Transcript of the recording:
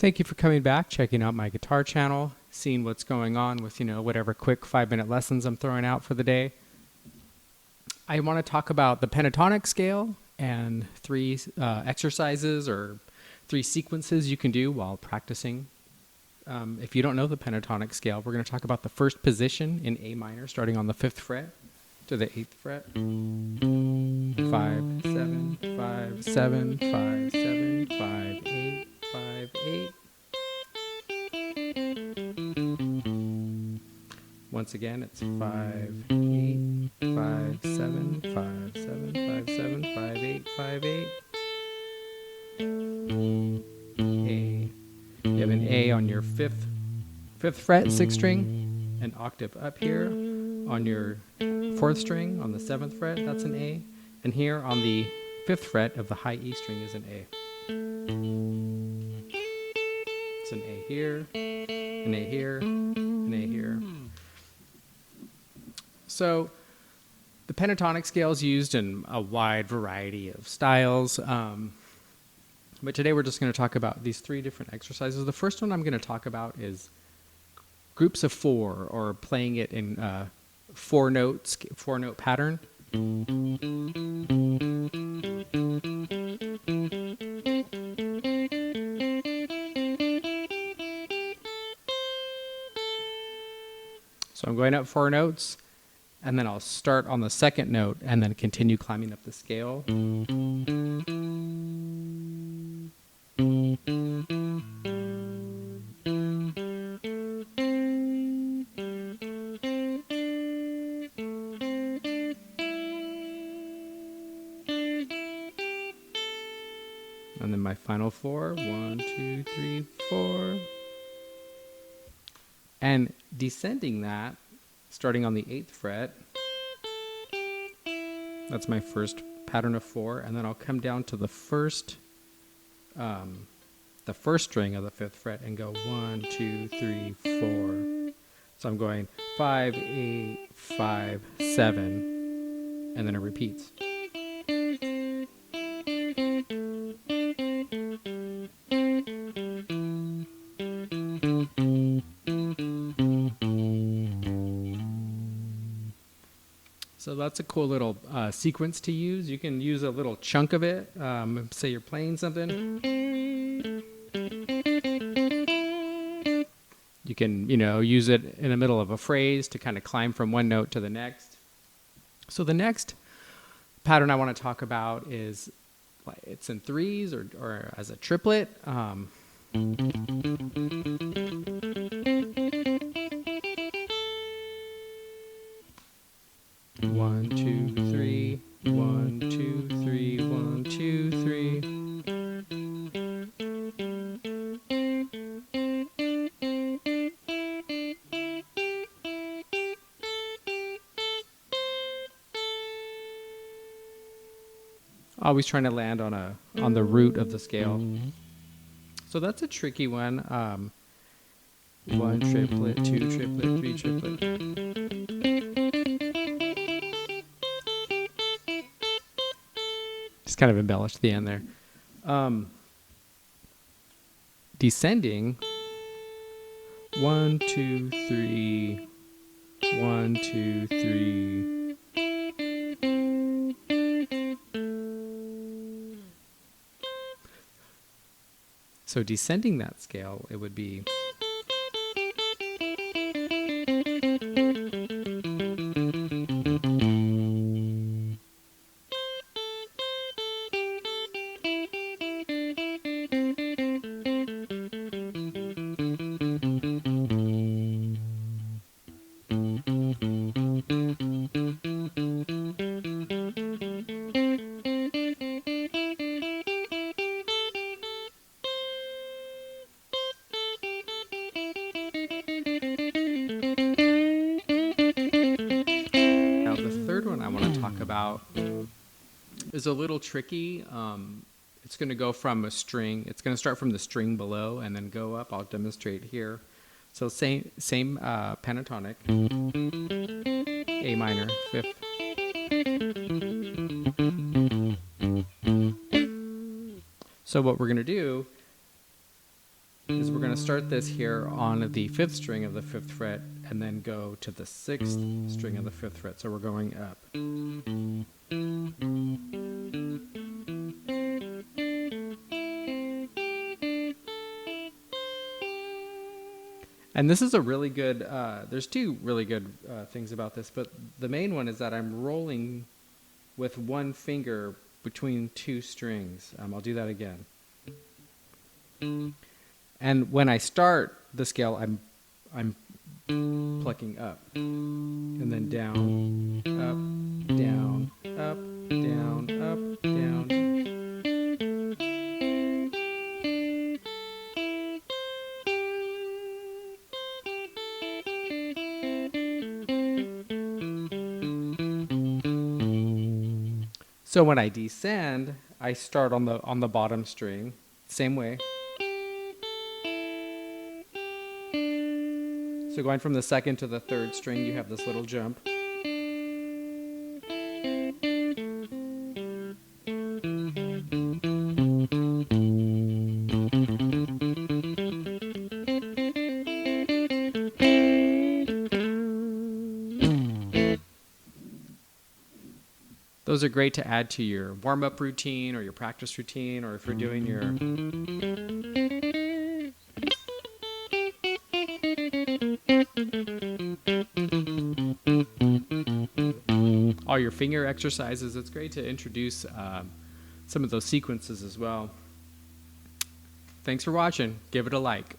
Thank you for coming back, checking out my guitar channel, seeing what's going on with, whatever quick 5-minute lessons I'm throwing out for the day. I want to talk about the pentatonic scale and 3 exercises or 3 sequences you can do while practicing. If you don't know the pentatonic scale, we're going to talk about the first position in A minor, starting on the 5th fret to the 8th fret. 5, 7, 5, 7, 5, 7, 5, 8, 5, 8. Once again, it's 5, 8, 5, 7, 5, 7, 5, 7, 5, 8, 5, 8. A. You have an A on your 5th fret, 6th string, an octave up here. On your 4th string, on the 7th fret, that's an A. And here on the 5th fret of the high E string is an A. It's an A here, an A here, an A here. So the pentatonic scale is used in a wide variety of styles. But today we're just going to talk about these 3 different exercises. The first one I'm going to talk about is groups of 4, or playing it in 4-note pattern. So I'm going up 4 notes, and then I'll start on the 2nd note and then continue climbing up the scale. And then my final 4, 1, 2, 3, 4. And descending that, starting on the 8th fret, that's my first pattern of 4, and then I'll come down to the first string of the 5th fret and go 1, 2, 3, 4. So I'm going 5, 8, 5, 7, and then it repeats. So that's a cool little sequence to use. You can use a little chunk of it. Say you're playing something. You can, use it in the middle of a phrase to kind of climb from one note to the next. So the next pattern I want to talk about is, it's in 3s or as a triplet. 1, 2, 3, 1, 2, 3, 1, 2, 3. Always trying to land on the root of the scale. So that's a tricky one. 1 triplet, 2 triplet, 3 triplet. Just kind of embellished the end there. Descending, 1, 2, 3, 1, 2, 3. So descending that scale, it would be about is a little tricky. It's going to go from a string. It's going to start from the string below and then go up. I'll demonstrate here. So same pentatonic, A minor, 5th. So what we're going to do is we're going to start this here on the 5th string of the 5th fret and then go to the 6th string of the 5th fret. So we're going up. And this is a really good, there's two really good things about this, but the main one is that I'm rolling with one finger between two strings. I'll do that again. And when I start the scale, I'm plucking up, and then down, up, down, up, down, up, down. So when I descend, I start on the bottom string, same way. So going from the 2nd to the 3rd string, you have this little jump. Those are great to add to your warm-up routine or your practice routine, or if you're doing your all your finger exercises. It's great to introduce some of those sequences as well. Thanks for watching. Give it a like.